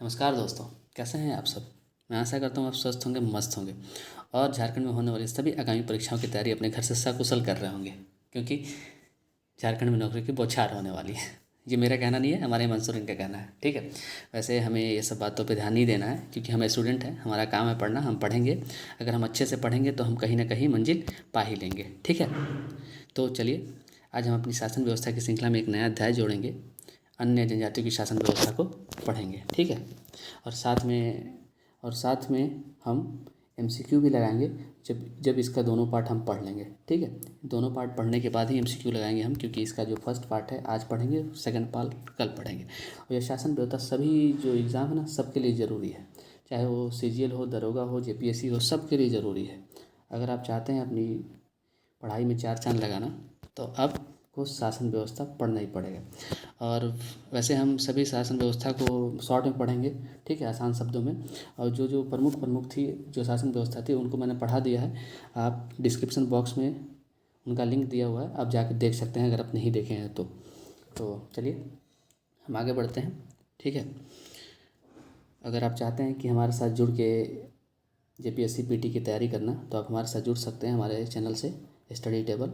नमस्कार दोस्तों, कैसे हैं आप सब। मैं आशा करता हूँ आप स्वस्थ होंगे, मस्त होंगे और झारखंड में होने वाली सभी आगामी परीक्षाओं की तैयारी अपने घर से सकुशल कर रहे होंगे, क्योंकि झारखंड में नौकरी की बौछार होने वाली है। ये मेरा कहना नहीं है, हमारे मंसूर इनका कहना है। ठीक है। वैसे हमें ये सब बातों पे ध्यान नहीं देना है, क्योंकि हम स्टूडेंट हैं, हमारा काम है पढ़ना। हम पढ़ेंगे, अगर हम अच्छे से पढ़ेंगे तो हम कहीं ना कहीं मंजिल पा ही लेंगे। ठीक है। तो चलिए, आज हम अपनी शासन व्यवस्था की श्रृंखला में एक नया अध्याय जोड़ेंगे, अन्य जनजातियों की शासन व्यवस्था को पढ़ेंगे। ठीक है। और साथ में हम एमसीक्यू भी लगाएंगे, जब जब इसका दोनों पार्ट हम पढ़ लेंगे। ठीक है। दोनों पार्ट पढ़ने के बाद ही एमसीक्यू लगाएंगे हम, क्योंकि इसका जो फर्स्ट पार्ट है आज पढ़ेंगे, सेकंड पार्ट कल पढ़ेंगे। और यह शासन व्यवस्था सभी जो एग्ज़ाम है ना, सबके लिए ज़रूरी है, चाहे वो सीजीएल हो, दरोगा हो, जेपीएससी हो, सबके लिए ज़रूरी है। अगर आप चाहते हैं अपनी पढ़ाई में चार चांद लगाना, तो आपको शासन व्यवस्था पढ़ना ही पड़ेगा। और वैसे हम सभी शासन व्यवस्था को शॉर्ट में पढ़ेंगे। ठीक है, आसान शब्दों में। और जो जो प्रमुख प्रमुख थी, जो शासन व्यवस्था थी, उनको मैंने पढ़ा दिया है। आप डिस्क्रिप्शन बॉक्स में उनका लिंक दिया हुआ है, आप जाकर देख सकते हैं अगर आप नहीं देखे हैं तो चलिए हम आगे बढ़ते हैं। ठीक है। अगर आप चाहते हैं कि हमारे साथ जुड़ के जेपीएससी पीटी की तैयारी करना, तो आप हमारे साथ जुड़ सकते हैं हमारे चैनल से, स्टडी टेबल।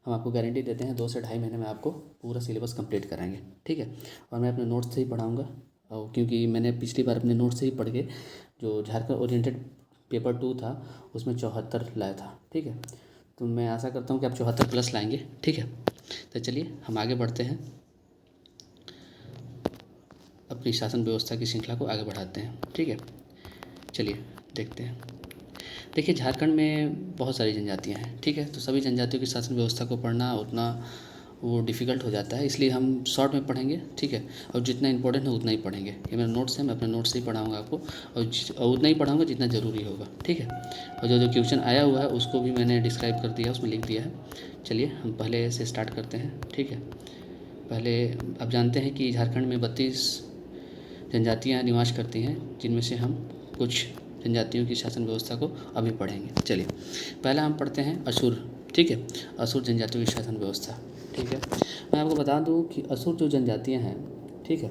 हम आपको गारंटी देते हैं 2 से ढाई महीने में आपको पूरा सिलेबस कंप्लीट कराएंगे। ठीक है। और मैं अपने नोट्स से ही पढ़ाऊँगा, और क्योंकि मैंने पिछली बार अपने नोट्स से ही पढ़ के जो झारखंड ओरिएंटेड पेपर 2 था, उसमें 74 लाया था। ठीक है। तो मैं आशा करता हूँ कि आप 74 प्लस लाएंगे। ठीक है। तो चलिए हम आगे बढ़ते हैं, अपनी शासन व्यवस्था की श्रृंखला को आगे बढ़ाते हैं। ठीक है। चलिए देखते हैं। देखिए, झारखंड में बहुत सारी जनजातियाँ हैं। ठीक है। तो सभी जनजातियों की शासन व्यवस्था को पढ़ना उतना वो डिफ़िकल्ट हो जाता है, इसलिए हम शॉर्ट में पढ़ेंगे। ठीक है। और जितना इंपॉर्टेंट है उतना ही पढ़ेंगे। ये मेरा नोट्स है, मैं अपने नोट्स से ही पढ़ाऊँगा आपको, और उतना ही पढ़ाऊँगा जितना ज़रूरी होगा। ठीक है। और जो जो क्वेश्चन आया हुआ है उसको भी मैंने डिस्क्राइब कर दिया, उसमें लिख दिया है। चलिए हम पहले से स्टार्ट करते हैं। ठीक है। पहले आप जानते हैं कि झारखंड में 32 जनजातियाँ निवास करती हैं, जिनमें से हम कुछ जनजातियों की शासन व्यवस्था को अभी पढ़ेंगे। चलिए, पहला हम पढ़ते हैं असुर। ठीक है। असुर जनजातियों की शासन व्यवस्था। ठीक है। मैं आपको बता दूं कि असुर जो जनजातियां हैं, ठीक है,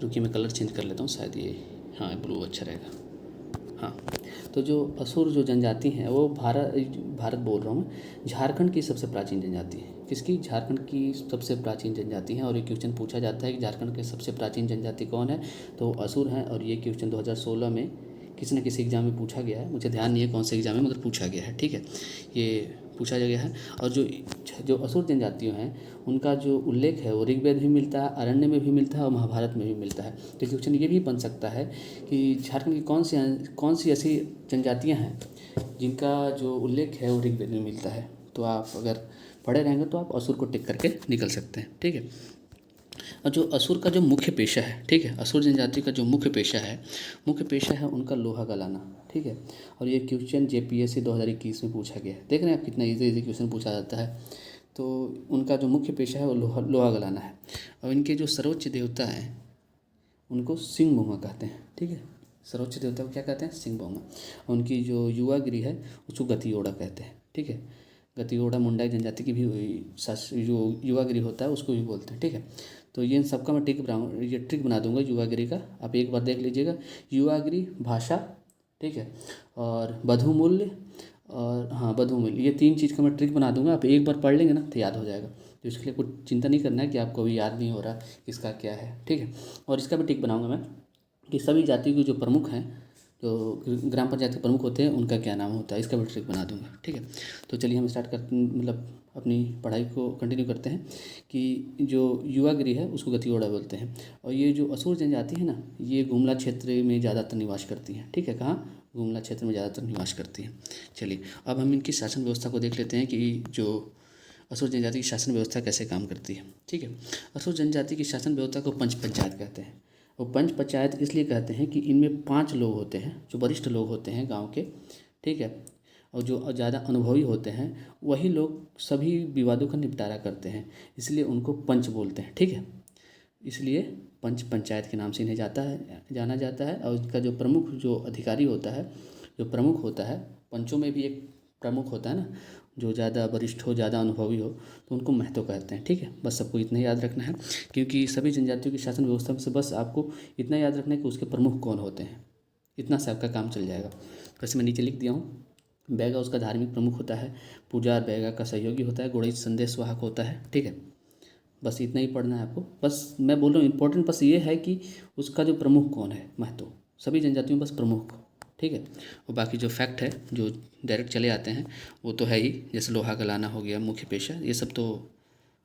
रुकिए मैं कलर चेंज कर लेता हूँ, शायद ये, हाँ ब्लू अच्छा रहेगा। हाँ, तो जो असुर जो जनजाति हैं वो भारत बोल रहा हूँ, झारखंड की सबसे प्राचीन जनजाति है। किसकी? झारखंड की सबसे प्राचीन जनजाति है। और ये क्वेश्चन पूछा जाता है कि झारखंड के सबसे प्राचीन जनजाति कौन है, तो असुर हैं। और ये क्वेश्चन 2016 में किसी न किसी एग्ज़ाम में पूछा गया है, मुझे ध्यान नहीं है कौन से एग्ज़ाम में, मगर पूछा गया है। ठीक है। ये पूछा गया है। और जो जो असुर जनजातियों हैं, उनका जो उल्लेख है वो ऋग्वेद भी मिलता है, आरण्य में भी मिलता है, और महाभारत में भी मिलता है। तो क्वेश्चन ये भी बन सकता है कि झारखंड की कौन सी ऐसी जनजातियां हैं जिनका जो उल्लेख है वो ऋग्वेद में मिलता है। तो आप अगर पढ़े रहेंगे तो आप असुर को टिक करके निकल सकते हैं। ठीक है। और जो असुर का जो मुख्य पेशा है, ठीक है, असुर जनजाति का जो मुख्य पेशा है उनका लोहा गलाना। ठीक है। और ये क्वेश्चन जेपीएससी 2021 में पूछा गया है। देख रहे हैं आप कितना इजी क्वेश्चन पूछा जाता है। तो उनका जो मुख्य पेशा है वो लोहा गलाना है। और इनके जो सर्वोच्च देवता हैं उनको सिंह भोंगा कहते हैं। ठीक है। सर्वोच्च देवता को क्या कहते हैं? सिंह भोंगा। उनकी जो युवा गिरी है उसको गतियोड़ा कहते हैं। ठीक है। गतियोड़ा मुंडाई जनजाति की भी जो युवा गिरी होता है उसको भी बोलते हैं। ठीक है। तो ये इन सबका मैं ट्रिक बना दूंगा युवा गिरी का, आप एक बार देख लीजिएगा। युवा गिरी भाषा, ठीक है, और बधुमूल्य, और हाँ बधुमूल्य, ये 3 चीज़ का मैं ट्रिक बना दूंगा। आप एक बार पढ़ लेंगे ना तो याद हो जाएगा। तो इसके लिए कुछ चिंता नहीं करना है कि आपको अभी याद नहीं हो रहा इसका क्या है। ठीक है। और इसका भी ट्रिक बनाऊंगा मैं कि सभी जातियों के जो प्रमुख हैं, जो ग्राम पंचायत के प्रमुख होते हैं, उनका क्या नाम होता है, इसका भी ट्रिक बना दूंगा। ठीक है। तो चलिए हम स्टार्ट करते, मतलब अपनी पढ़ाई को कंटिन्यू करते हैं कि जो युवागिरी है उसको गतियोड़ा बोलते हैं। और ये जो असुर जनजाति है ना, ये गुमला क्षेत्र में ज़्यादातर निवास करती हैं। ठीक है। कहाँ? गुमला क्षेत्र में ज़्यादातर निवास करती हैं। चलिए अब हम इनकी शासन व्यवस्था को देख लेते हैं कि जो असुर जनजाति की शासन व्यवस्था कैसे काम करती है। ठीक है। असुर जनजाति की शासन व्यवस्था को पंच पंचायत कहते हैं। और पंच पंचायत इसलिए कहते हैं कि इनमें 5 लोग होते हैं जो वरिष्ठ लोग होते हैं गांव के। ठीक है। और जो ज़्यादा अनुभवी होते हैं वही लोग सभी विवादों का निपटारा करते हैं, इसलिए उनको पंच बोलते हैं। ठीक है। इसलिए पंच पंचायत के नाम से इन्हें जाना जाता है। और इसका जो प्रमुख जो अधिकारी होता है, जो प्रमुख होता है, पंचों में भी एक प्रमुख होता है ना, जो ज़्यादा वरिष्ठ हो, ज़्यादा अनुभवी हो, तो उनको महतो कहते हैं। ठीक है, बस सबको इतना ही याद रखना है, क्योंकि सभी जनजातियों की शासन व्यवस्था में से बस आपको इतना याद रखना है कि उसके प्रमुख कौन होते हैं, इतना से आपका काम चल जाएगा। वैसे मैं नीचे लिख दिया हूँ, बैगा उसका धार्मिक प्रमुख होता है, पुजार बैगा का सहयोगी होता है, गुड़ई संदेशवाहक होता है। ठीक है, बस इतना ही पढ़ना है आपको। बस मैं बोल रहा हूँ इम्पोर्टेंट बस ये है कि उसका जो प्रमुख कौन है, महतो, सभी जनजातियों में बस प्रमुख। ठीक है, और बाकी जो फैक्ट है जो डायरेक्ट चले आते हैं वो तो है ही, जैसे लोहा गलाना हो गया, मुख्य पेशा, ये सब तो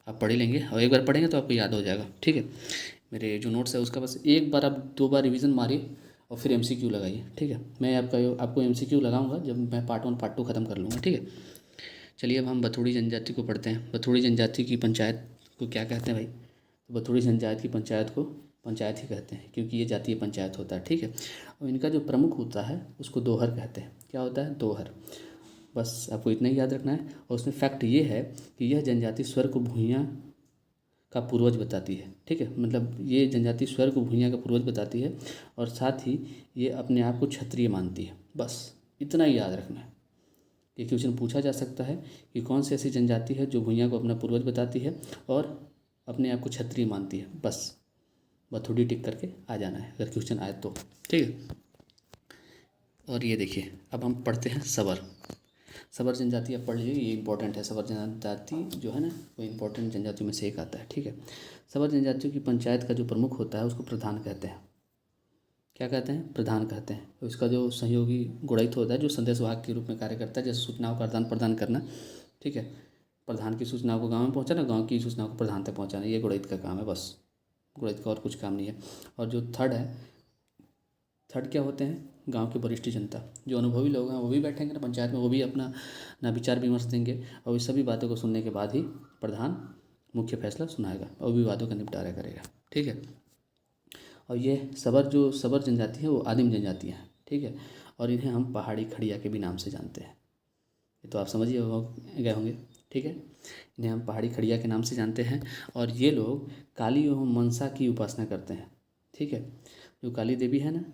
आप पढ़ ही लेंगे, और एक बार पढ़ेंगे तो आपको याद हो जाएगा। ठीक है, मेरे जो नोट्स है उसका बस एक बार आप 2 बार रिवीजन मारिए और फिर एमसीक्यू लगाइए। ठीक है, मैं आपको एमसीक्यू लगाऊंगा जब मैं पार्ट 1 पार्ट 2 ख़त्म कर लूँगा। ठीक है, चलिए अब हम बथुड़ी जनजाति को पढ़ते हैं। बथुड़ी जनजाति की पंचायत को क्या कहते हैं भाई? तो बथुड़ी जनजाति की पंचायत को पंचायत ही कहते हैं, क्योंकि ये जातीय पंचायत होता है। ठीक है, और इनका जो प्रमुख होता है उसको दोहर कहते हैं। क्या होता है? दोहर। बस आपको इतना ही याद रखना है। और उसमें फैक्ट ये है कि यह जनजाति स्वर को भूइयाँ का पूर्वज बताती है। ठीक है, मतलब ये जनजाति स्वर को भूइयाँ का पूर्वज बताती है, और साथ ही ये अपने आप को क्षत्रिय मानती है। बस इतना ही याद रखना है। ये क्वेश्चन पूछा जा सकता है कि कौन सी ऐसी जनजाति है जो भूइयाँ को अपना पूर्वज बताती है और अपने आप को क्षत्रिय मानती है। बस बथुड़ी टिक करके आ जाना है अगर क्वेश्चन आए तो। ठीक है, और ये देखिए अब हम पढ़ते हैं सबर। सबर जनजाति आप पढ़ लीजिए, ये इंपॉर्टेंट है। सबर जनजाति जो है ना, वो इंपॉर्टेंट जनजातियों में से एक आता है। ठीक है, सबर जनजातियों की पंचायत का जो प्रमुख होता है उसको प्रधान कहते हैं। क्या कहते हैं? प्रधान कहते हैं। तो इसका जो सहयोगी गुणित होता है, जो संदेशवाहक के रूप में कार्य करता है, जैसे सूचनाओं का आदान प्रदान करना। ठीक है, प्रधान की सूचनाओं को गांव में पहुंचाना, गांव की सूचनाओं को प्रधान तक पहुंचाना, ये गुणित का काम है। बस गुणित का और कुछ काम नहीं है। और जो थर्ड है, थर्ड क्या होते हैं? गांव के वरिष्ठ जनता, जो अनुभवी लोग हैं वो भी बैठेंगे ना पंचायत में, वो भी अपना ना विचार विमर्श देंगे, और इस सभी बातों को सुनने के बाद ही प्रधान मुख्य फैसला सुनाएगा और विवादों का निपटारा करेगा। ठीक है, और ये सबर जनजाति है वो आदिम जनजातियाँ हैं। ठीक है, और इन्हें हम पहाड़ी खड़िया के भी नाम से जानते हैं। ये तो आप समझिए गए होंगे। ठीक है, इन्हें हम पहाड़ी खड़िया के नाम से जानते हैं, और ये लोग काली एवं मनसा की उपासना करते हैं। ठीक है, जो काली देवी है ना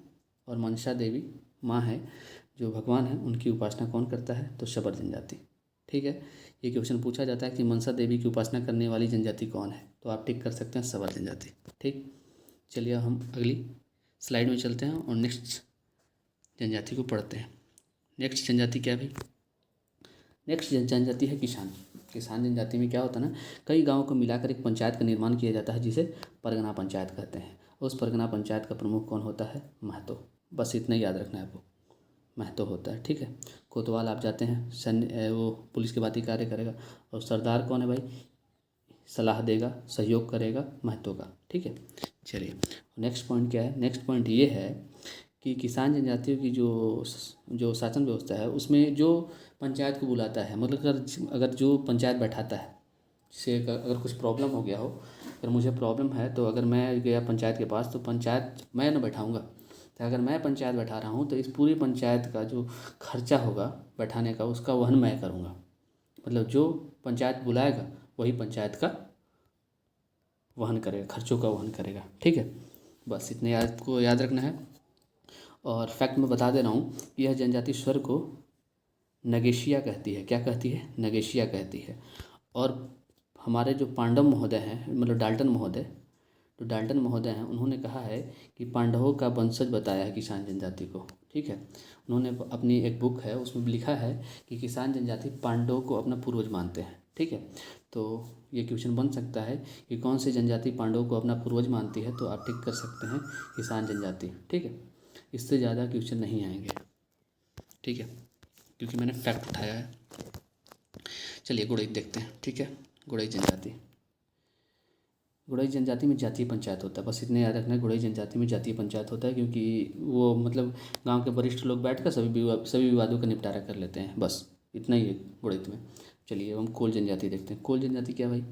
और मनसा देवी माँ है, जो भगवान है, उनकी उपासना कौन करता है? तो सबर जनजाति। ठीक है, ये क्वेश्चन पूछा जाता है कि मनसा देवी की उपासना करने वाली जनजाति कौन है, तो आप टिक कर सकते हैं सबर जनजाति। ठीक, चलिए हम अगली स्लाइड में चलते हैं और नेक्स्ट जनजाति को पढ़ते हैं। नेक्स्ट जनजाति क्या है भाई? नेक्स्ट जनजाति है किसान। किसान जनजाति में क्या होता है ना, कई गांवों को मिलाकर एक पंचायत का निर्माण किया जाता है जिसे परगना पंचायत कहते हैं। उस परगना पंचायत का प्रमुख कौन होता है? महतो। बस इतना ही याद रखना है आपको, महतो होता है। ठीक है, कोतवाल आप जाते हैं, सैन्य वो पुलिस के बात ही कार्य करेगा, और सरदार कौन है भाई? सलाह देगा, सहयोग करेगा, महतो का। ठीक है, चलिए नेक्स्ट पॉइंट क्या है? नेक्स्ट पॉइंट ये है कि किसान जनजातियों की जो शासन व्यवस्था है उसमें जो पंचायत को बुलाता है, मतलब अगर जो पंचायत बैठाता है, जैसे अगर कुछ प्रॉब्लम हो गया हो, अगर मुझे प्रॉब्लम है तो अगर मैं गया पंचायत के पास, तो पंचायत मैं ना बैठाऊंगा, तो अगर मैं पंचायत बैठा रहा हूँ तो इस पूरी पंचायत का जो खर्चा होगा बैठाने का, उसका वहन मैं करूँगा। मतलब जो पंचायत बुलाएगा वही पंचायत का वहन करेगा, खर्चों का वहन करेगा। ठीक है, बस इतने आपको याद रखना है। और फैक्ट मैं बता दे रहा हूँ, यह जनजाति स्वर को नगेशिया कहती है। क्या कहती है? नगेशिया कहती है। और हमारे जो पांडव महोदय हैं, मतलब डाल्टन महोदय, तो डाल्टन महोदय हैं, उन्होंने कहा है कि पांडवों का वंशज बताया है किसान जनजाति को। ठीक है, उन्होंने अपनी एक बुक है उसमें लिखा है कि किसान जनजाति पांडवों को अपना पूर्वज मानते हैं। ठीक है, तो ये क्वेश्चन बन सकता है कि कौन सी जनजाति पांडवों को अपना पूर्वज मानती है, तो आप टिक कर सकते हैं किसान जनजाति। ठीक है, इससे ज़्यादा क्वेश्चन नहीं आएंगे। ठीक है, क्योंकि मैंने फैक्ट उठाया है। चलिए गुड़ैत देखते हैं। ठीक है, गुड़ैत जनजाति। गुड़ैत जनजाति में जातीय पंचायत होता है। बस इतने याद रखना है, गुड़ैत जनजाति में जातीय पंचायत होता है, क्योंकि वो मतलब गांव के वरिष्ठ लोग बैठकर सभी विवादों का निपटारा कर लेते हैं। बस इतना ही है गुड़ैत में। चलिए हम कोल जनजाति देखते हैं। कोल जनजाति क्या भाई?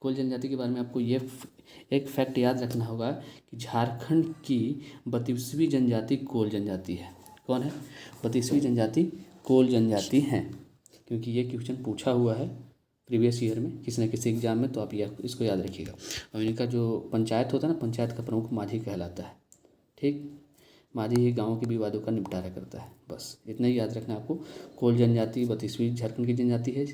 कोल जनजाति के बारे में आपको ये एक फैक्ट याद रखना होगा कि झारखंड की 32वीं जनजाति कोल जनजाति है। कौन है? 32वीं जनजाति कोल जनजाति हैं, क्योंकि ये क्वेश्चन पूछा हुआ है प्रीवियस ईयर में किसी न किसी एग्जाम में, तो आप इसको याद रखिएगा। और इनका जो पंचायत होता है ना, पंचायत का प्रमुख माझी कहलाता है। ठीक, माझी ही गाँव के विवादों का निपटारा करता है। बस इतना ही याद रखना है आपको। कोल जनजाति 32वीं झारखंड की जनजाति है,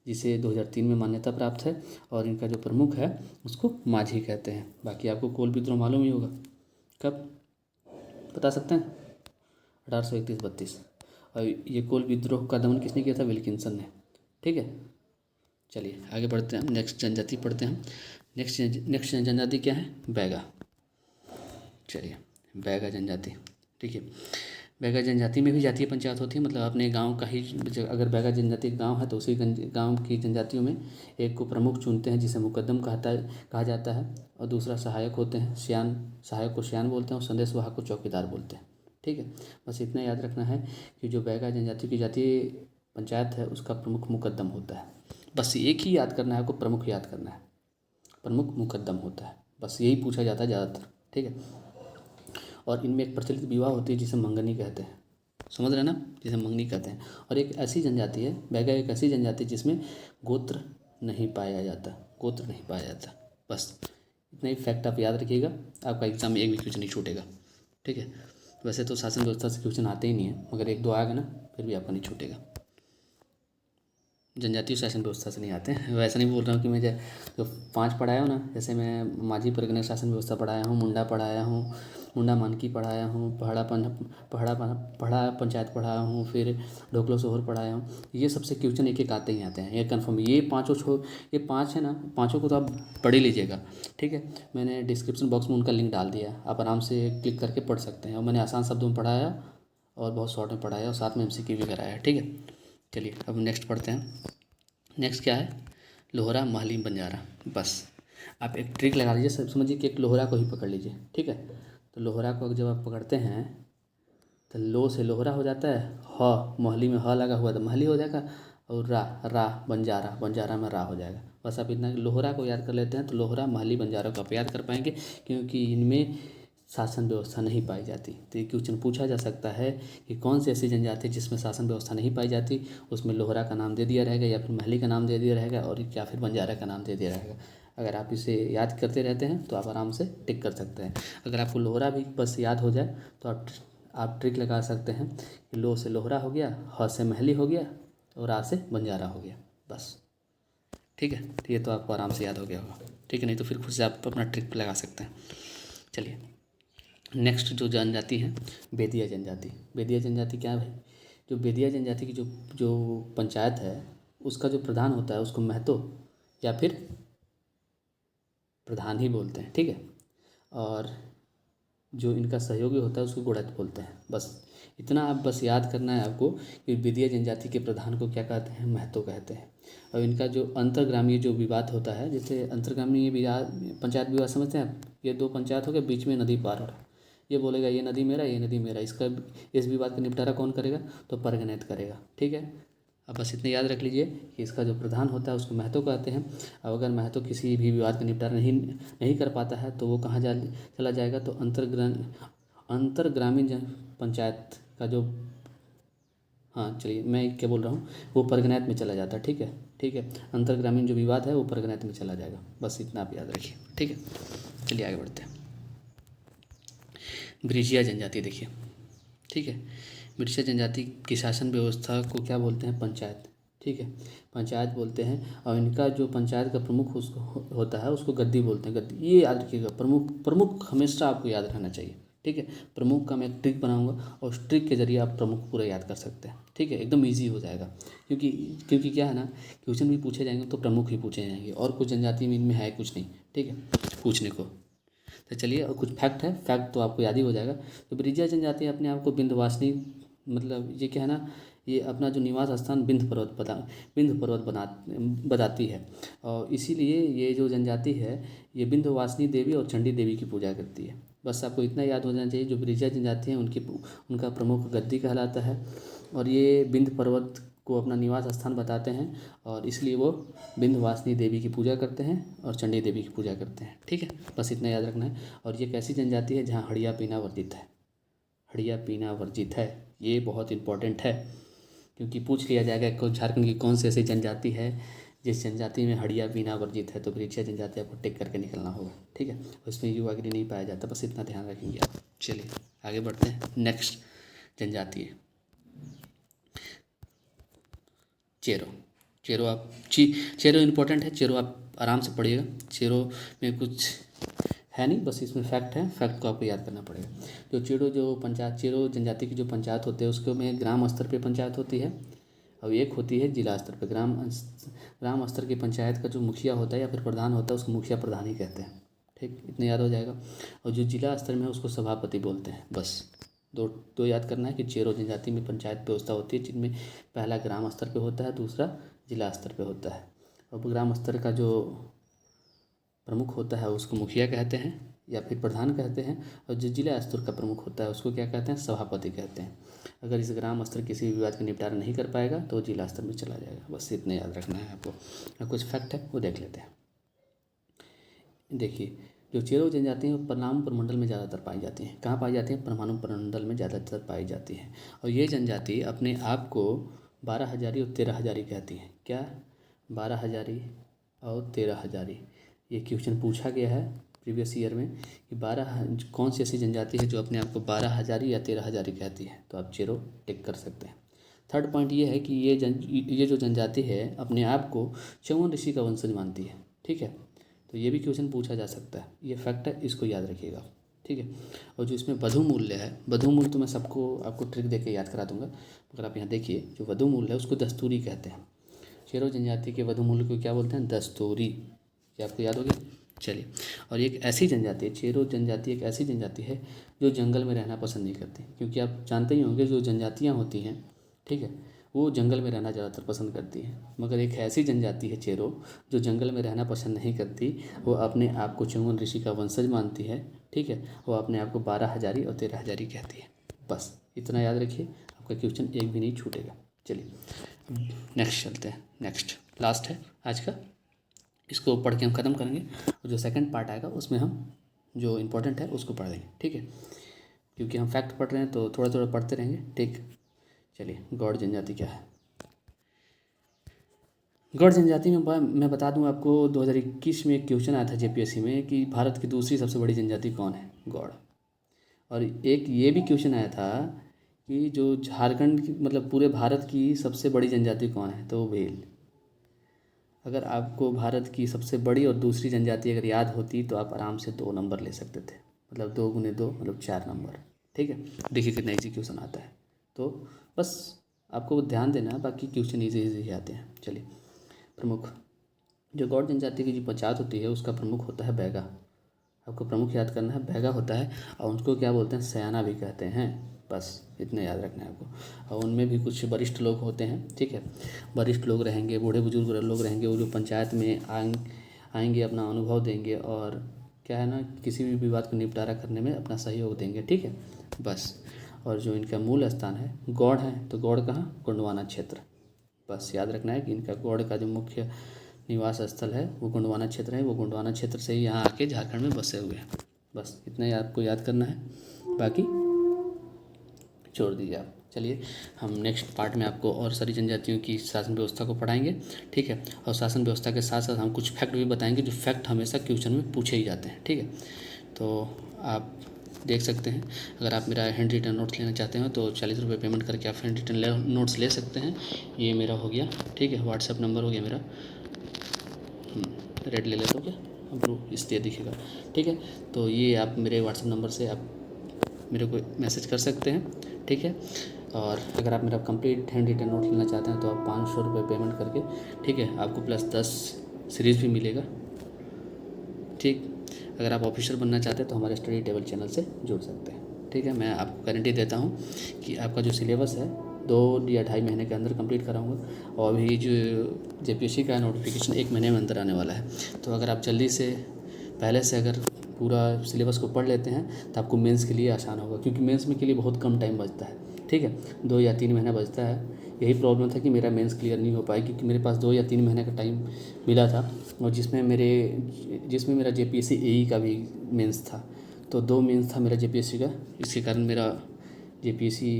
जिसे 2003 में मान्यता प्राप्त है, और इनका जो प्रमुख है उसको माझी कहते हैं। बाकी आपको कोल विद्रोह मालूम ही होगा, कब बता सकते हैं? 1831-32। और ये कोल विद्रोह का दमन किसने किया था? विल्किंसन ने। ठीक है, चलिए आगे बढ़ते हैं, नेक्स्ट जनजाति पढ़ते हैं। नेक्स्ट जनजाति क्या है? बैगा। चलिए, बैगा जनजाति। ठीक है, बैगा जनजाति में भी जातीय पंचायत होती है, मतलब अपने गांव का ही, अगर बैगा जनजाति गांव है तो उसी गांव की जनजातियों में एक को प्रमुख चुनते हैं जिसे मुकद्दम कहा जाता है, और दूसरा सहायक होते हैं, श्यान, सहायक को श्यान बोलते हैं, और संदेशवाहक को चौकीदार बोलते हैं। ठीक है, बस इतना याद रखना है कि जो बैगा जनजाति की जातीय पंचायत है उसका प्रमुख मुकद्दम होता है। बस एक ही याद करना है आपको, प्रमुख याद करना है, प्रमुख मुकद्दम होता है, बस यही पूछा जाता है ज़्यादातर। ठीक है, और इनमें एक प्रचलित विवाह होती है जिसे मंगनी कहते हैं, समझ रहे ना, जिसे मंगनी कहते हैं। और एक ऐसी जनजाति है, बैगा एक ऐसी जनजाति जिसमें गोत्र नहीं पाया जाता, गोत्र नहीं पाया जाता। बस इतना ही फैक्ट आप याद रखिएगा, आपका एग्जाम में एक भी क्वेश्चन नहीं छूटेगा। ठीक है, वैसे तो शासन व्यवस्था से क्वेश्चन आते ही नहीं है, मगर एक दो आ गए ना फिर भी आपका नहीं छूटेगा। जनजातीय शासन व्यवस्था से नहीं आते हैं। वैसा नहीं बोल रहा हूँ कि मैं जो 5 पढ़ाया हूँ ना, जैसे मैं माझी परगना शासन व्यवस्था पढ़ाया हूँ, मुंडा पढ़ाया हूँ, मुंडा मानकी पढ़ाया हूँ, पहाड़ा पंचायत पढ़ाया हूँ, फिर ढोकलो सोहर पढ़ाया हूँ। ये सबसे क्वेश्चन एक एक आते ही आते हैं, ये कन्फर्म। ये 5 है ना, 5 को तो आप पढ़ ही लीजिएगा। ठीक है, मैंने डिस्क्रिप्शन बॉक्स में उनका लिंक डाल दिया है, आप आराम से क्लिक करके पढ़ सकते हैं। और मैंने आसान शब्दों में पढ़ाया और बहुत शॉर्ट में पढ़ाया, और साथ में MCQ भी कराया। ठीक है, चलिए अब नेक्स्ट पढ़ते हैं। नेक्स्ट क्या है? लोहरा, महली, बंजारा। बस आप एक ट्रिक लगा लीजिए, सब समझिए कि एक लोहरा को ही पकड़ लीजिए। ठीक है, तो लोहरा को जब आप पकड़ते हैं तो लो से लोहरा हो जाता है, ह महली में ह लगा हुआ तो महली हो जाएगा, और रा बंजारा, बंजारा में रा हो जाएगा। बस आप इतना लोहरा को याद कर लेते हैं तो लोहरा, महली, बंजारा को आप याद कर पाएंगे, क्योंकि इनमें शासन व्यवस्था नहीं पाई जाती। तो ये क्वेश्चन पूछा जा सकता है कि कौन सी ऐसी जनजाति जिसमें शासन व्यवस्था नहीं पाई जाती, उसमें लोहरा का नाम दे दिया रहेगा, या फिर महली का नाम दे दिया रहेगा, और या फिर बंजारा का नाम दे दिया रहेगा। अगर आप इसे याद करते रहते हैं तो आप आराम से टिक कर सकते हैं। अगर आपको लोहरा भी बस याद हो जाए तो आप ट्रिक लगा सकते हैं कि लो से लोहरा हो गया, ह से महली हो गया, और रा से बंजारा हो गया। बस ठीक है, तो ये तो आपको आराम से याद हो गया होगा। ठीक है, नहीं तो फिर खुद से आप अपना ट्रिक लगा सकते हैं। चलिए नेक्स्ट जो जनजाति है, बेदिया जनजाति। बेदिया जनजाति क्या है? जो बेदिया जनजाति की जो पंचायत है उसका जो प्रधान होता है उसको महतो या फिर प्रधान ही बोलते हैं। ठीक है, और जो इनका सहयोगी होता है उसको गोड़त बोलते हैं। बस इतना आप बस याद करना है आपको कि बेदिया जनजाति के प्रधान को क्या कहते हैं? महतो कहते हैं। और इनका जो अंतर्ग्रामीय जो विवाद होता है, जैसे अंतर्ग्रामीय विवाद, पंचायत विवाद समझते हैं आप? ये 2 पंचायत हो गए, बीच में नदी पार हो रहा है, ये बोलेगा ये नदी मेरा, ये नदी मेरा, इस विवाद का निपटारा कौन करेगा? तो परगनैत करेगा। ठीक है, अब बस इतने याद रख लीजिए कि इसका जो प्रधान होता है उसको महतो कहते हैं। अब अगर महतो किसी भी विवाद का निपटारा नहीं कर पाता है तो वो कहाँ चला जाएगा? तो अंतर्ग्रामीण पंचायत का जो, हाँ चलिए मैं क्या बोल रहा हूँ, वो परगनैत में चला जाता है। ठीक है, ठीक है, अंतर्ग्रामीण जो विवाद है वो परगनैत में चला जाएगा। बस इतना आप याद रखिए। ठीक है, चलिए आगे बढ़ते हैं। ब्रिजिया जनजाति देखिए। ठीक है, ब्रिजिया जनजाति की शासन व्यवस्था को क्या बोलते हैं? पंचायत। ठीक है, पंचायत बोलते हैं। और इनका जो पंचायत का प्रमुख उसको होता है उसको गद्दी बोलते हैं। गद्दी, ये याद रखिएगा, प्रमुख हमेशा आपको याद रहना चाहिए। ठीक है, प्रमुख का मैं एक ट्रिक बनाऊंगा और उस ट्रिक के जरिए आप प्रमुख पूरा याद कर सकते हैं। ठीक है, एकदम ईजी हो जाएगा, क्योंकि क्या है ना, क्वेश्चन भी पूछे जाएंगे तो प्रमुख ही पूछे जाएंगे, और कुछ जनजाति में इनमें है कुछ नहीं। ठीक है, पूछने को। तो चलिए, और कुछ फैक्ट है, फैक्ट तो आपको याद ही हो जाएगा। तो ब्रिजिया जनजाति अपने आप को विंध्यवासिनी, मतलब ये क्या है ना, ये अपना जो निवास स्थान विंध्य पर्वत बताती है, और इसीलिए ये जो जनजाति है ये विंध्यवासिनी देवी और चंडी देवी की पूजा करती है। बस आपको इतना याद हो जाना चाहिए, जो ब्रिजिया जनजाति है उनका प्रमुख गद्दी कहलाता है, और ये विंध्य पर्वत को अपना निवास स्थान बताते हैं, और इसलिए वो विंध्यवासिनी देवी की पूजा करते हैं और चंडी देवी की पूजा करते हैं। ठीक है, बस इतना याद रखना है। और ये कैसी जनजाति है? जहाँ हड़िया पीना वर्जित है, हड़िया पीना वर्जित है। ये बहुत इंपॉर्टेंट है, क्योंकि पूछ लिया जाएगा कि झारखंड की कौन सी ऐसी जनजाति है जिस जनजाति में हड़िया बीना वर्जित है तो परिचय जनजाति आपको टिक करके निकलना होगा, ठीक है। उसमें यू अग्री नहीं पाया जाता, बस इतना ध्यान रखेंगे आप। चलिए आगे बढ़ते हैं। नेक्स्ट जनजाति है चेरो। चेरो आप चेरो इम्पोर्टेंट है, चेरो आप आराम से पढ़िएगा। चेरो में कुछ है नहीं, बस इसमें फैक्ट है, फैक्ट को आपको याद करना पड़ेगा। जो पंचायत, चेरो जनजाति की जो पंचायत होते हैं उसको में ग्राम स्तर पे पंचायत होती है और एक होती है जिला स्तर पे। ग्राम स्तर की पंचायत का जो मुखिया होता है या फिर प्रधान होता है उसको मुखिया प्रधान ही कहते हैं, ठीक, इतने याद हो जाएगा। और जो जिला स्तर में है उसको सभापति बोलते हैं। बस दो याद करना है कि चेरो जनजाति में पंचायत व्यवस्था होती है जिनमें पहला ग्राम स्तर पे होता है, दूसरा जिला स्तर पे होता है। और ग्राम स्तर का जो प्रमुख होता है उसको मुखिया कहते हैं या फिर प्रधान कहते हैं, और जो जिला स्तर का प्रमुख होता है उसको क्या कहते हैं, सभापति कहते हैं। अगर इस ग्राम स्तर किसी भी विवाद का निपटारा नहीं कर पाएगा तो जिला स्तर में चला जाएगा। बस इतने याद रखना है आपको। और कुछ फैक्ट है वो देख लेते हैं। देखिए, जो चेरो जनजाति है वो परमाणु प्रमंडल में ज़्यादातर पाई जाती हैं। कहाँ पाई जाती हैं? परमाणु प्रमंडल में ज़्यादातर पाई जाती है। और ये जनजाति अपने आप को 12 हजारी और 13 हजारी कहती हैं। क्या? 12 हजारी और 13 हजारी। ये क्वेश्चन पूछा गया है प्रीवियस ईयर में कि 12 कौन सी ऐसी जनजाति है जो अपने आप को 12 हजारी या 13 हजारी कहती है, तो आप चेरो टिक कर सकते हैं। थर्ड पॉइंट ये है कि ये जो जनजाति है अपने आप को च्यवन ऋषि का वंशज मानती है, ठीक है। तो ये भी क्वेश्चन पूछा जा सकता है, ये फैक्ट है, इसको याद रखिएगा, ठीक है। और जो इसमें वधु मूल्य है, वधु मूल्य तो मैं आपको ट्रिक देके याद करा दूंगा, मगर आप यहाँ देखिए जो वधु मूल्य है उसको दस्तूरी कहते हैं। चेरो जनजाति के वधु मूल्य को क्या बोलते हैं? दस्तूरी। ये आपको याद हो गया। चलिए, और एक ऐसी जनजाति है, चेरो जनजाति एक ऐसी जनजाति है जो जंगल में रहना पसंद नहीं करती, क्योंकि आप जानते ही होंगे जो जनजातियाँ होती हैं, ठीक है, वो जंगल में रहना ज़्यादातर पसंद करती है। मगर एक ऐसी जनजाति है चेरो जो जंगल में रहना पसंद नहीं करती, वो अपने आप को च्यवन ऋषि का वंशज मानती है, ठीक है। वो अपने आप को 12 हजारी और 13 हजारी कहती है। बस इतना याद रखिए, आपका क्वेश्चन एक भी नहीं छूटेगा। चलिए नेक्स्ट चलते हैं। नेक्स्ट लास्ट है आज का, इसको पढ़ के हम ख़त्म करेंगे और जो सेकंड पार्ट आएगा उसमें हम जो इम्पोर्टेंट है उसको पढ़ देंगे, ठीक है। क्योंकि हम फैक्ट पढ़ रहे हैं तो थोड़ा थोड़ा पढ़ते रहेंगे, ठीक। चलिए, गौड़ जनजाति क्या है? गौड़ जनजाति में मैं बता दूं आपको, 2021 में एक क्वेश्चन आया था जेपीएससी में कि भारत की दूसरी सबसे बड़ी जनजाति कौन है? गौड़। और एक ये भी क्वेश्चन आया था कि जो झारखंड की मतलब पूरे भारत की सबसे बड़ी जनजाति कौन है? तो वो भील। अगर आपको भारत की सबसे बड़ी और दूसरी जनजाति अगर याद होती तो आप आराम से 2 नंबर ले सकते थे, मतलब 2 × 2 मतलब 4 नंबर, ठीक है। देखिए कितना ईजी क्वेश्चन आता है, तो बस आपको ध्यान देना है, बाकी क्वेश्चन ईजी ही आते हैं। चलिए, प्रमुख जो गौड़ जनजाति की जो पंचायत होती है उसका प्रमुख होता है बैगा। आपको प्रमुख याद करना है, बैगा होता है, और उनको क्या बोलते हैं? सयाना भी कहते हैं। बस इतना याद रखना है आपको। और उनमें भी कुछ वरिष्ठ लोग होते हैं, ठीक है। वरिष्ठ लोग रहेंगे, बूढ़े बुजुर्ग लोग रहेंगे, वो जो पंचायत में आएंगे, अपना अनुभव देंगे और क्या है ना, किसी भी विवाद को निपटारा करने में अपना सहयोग देंगे, ठीक है। बस, और जो इनका मूल स्थान है गौड़ है, तो गौड़ कहाँ? गोंडवाना क्षेत्र। बस याद रखना है कि इनका गौड़ का जो मुख्य निवास स्थल है वो गोंडवाना क्षेत्र है। वो गोंडवाना क्षेत्र से ही यहाँ आके झारखंड में बसे हुए हैं। बस इतना ही आपको याद करना है, बाकी छोड़ दीजिए आप। चलिए, हम नेक्स्ट पार्ट में आपको और सारी जनजातियों की शासन व्यवस्था को पढ़ाएंगे, ठीक है। और शासन व्यवस्था के साथ साथ हम कुछ फैक्ट भी बताएंगे, जो फैक्ट हमेशा क्वेश्चन में पूछे ही जाते हैं, ठीक है। तो आप देख सकते हैं, अगर आप मेरा हैंड रिटन नोट्स लेना चाहते हो तो 40 रुपये पेमेंट करके आप हैंड रिटन नोट्स ले सकते हैं। ये मेरा हो गया, ठीक है। व्हाट्सएप नंबर हो गया मेरा, रेड ले लेते हो क्या? ब्लू इसलिए दिखेगा, ठीक है। तो ये आप मेरे व्हाट्सएप नंबर से आप मेरे को मैसेज कर सकते हैं, ठीक है। और अगर आप मेरा कंप्लीट हैंड रिटन नोट लेना चाहते हैं तो आप 500 रुपये पेमेंट करके, ठीक है, आपको प्लस 10 सीरीज़ भी मिलेगा, ठीक। अगर आप ऑफिसर बनना चाहते हैं तो हमारे स्टडी टेबल चैनल से जुड़ सकते हैं, ठीक है। मैं आपको गारंटी देता हूँ कि आपका जो सिलेबस है 2 या 2.5 महीने के अंदर कंप्लीट कराऊंगा। और अभी जो जेपीएससी का नोटिफिकेशन 1 महीने में अंदर आने वाला है, तो अगर आप जल्दी से पहले से अगर पूरा सिलेबस को पढ़ लेते हैं तो आपको मेंस के लिए आसान होगा, क्योंकि मेंस में के लिए बहुत कम टाइम बचता है, ठीक है। 2 या 3 महीना बचता है। यही प्रॉब्लम था कि मेरा मेंस क्लियर नहीं हो पाई, क्योंकि मेरे पास 2 या 3 महीने का टाइम मिला था, और जिसमें मेरा जेपीएससी एई का भी मेंस था। तो 2 मेंस था मेरा जेपीएससी का, इसके कारण मेरा जेपीएससी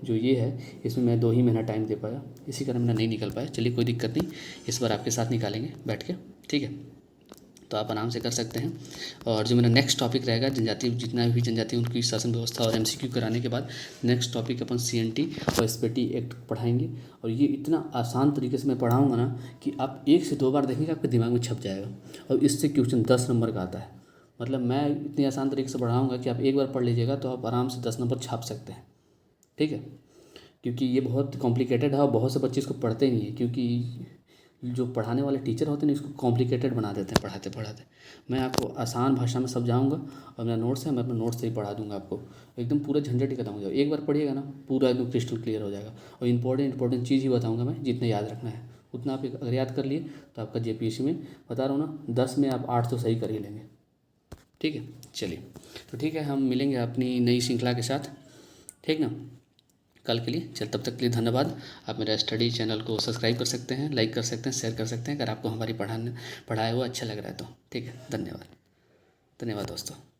जो ये है इसमें मैं 2 ही महीना टाइम दे पाया, इसी कारण मैं नहीं निकल पाया। चलिए कोई दिक्कत नहीं, इस बार आपके साथ निकालेंगे बैठ के, ठीक है। तो आप आराम से कर सकते हैं। और जो मेरा नेक्स्ट टॉपिक रहेगा जनजाति, जितना भी जनजाति उनकी शासन व्यवस्था और एमसीक्यू कराने के बाद नेक्स्ट टॉपिक अपन सीएनटी और एसपीटी एक्ट पढ़ाएंगे। और ये इतना आसान तरीके से मैं पढ़ाऊँगा ना कि आप 1 से 2 बार देखेंगे आपके दिमाग में छप जाएगा। और इससे क्वेश्चन 10 नंबर का आता है। मतलब मैं इतनी आसान तरीके से पढ़ाऊँगा कि आप एक बार पढ़ लीजिएगा तो आप आराम से 10 नंबर छाप सकते हैं, ठीक है। क्योंकि ये बहुत कॉम्प्लिकेटेड है और बहुत से बच्चे इसको पढ़ते ही नहीं है, क्योंकि जो पढ़ाने वाले टीचर होते हैं ना इसको कॉम्प्लिकेटेड बना देते हैं पढ़ाते पढ़ाते। मैं आपको आसान भाषा में समझाऊंगा और मेरा नोट्स है, मैं अपने नोट्स से ही पढ़ा दूंगा आपको, एकदम पूरा झंझट ही खत्म हो जाएगा। एक बार पढ़िएगा ना पूरा एकदम क्रिस्टल क्लियर हो जाएगा। और इंपॉर्टेंट चीज़ ही बताऊँगा मैं, जितना याद रखना है उतना आप अगर याद कर लिए तो आपका जेपीएससी में बता रहा हूँ ना 10 में आप 8 तो सही कर ही लेंगे, ठीक है। चलिए तो ठीक है, हम मिलेंगे अपनी नई श्रृंखला के साथ, ठीक ना, कल के लिए। चल तब तक के लिए धन्यवाद। आप मेरा स्टडी चैनल को सब्सक्राइब कर सकते हैं, लाइक कर सकते हैं, शेयर कर सकते हैं अगर आपको हमारी पढ़ाया हुआ अच्छा लग रहा है तो, ठीक है। धन्यवाद, धन्यवाद दोस्तों।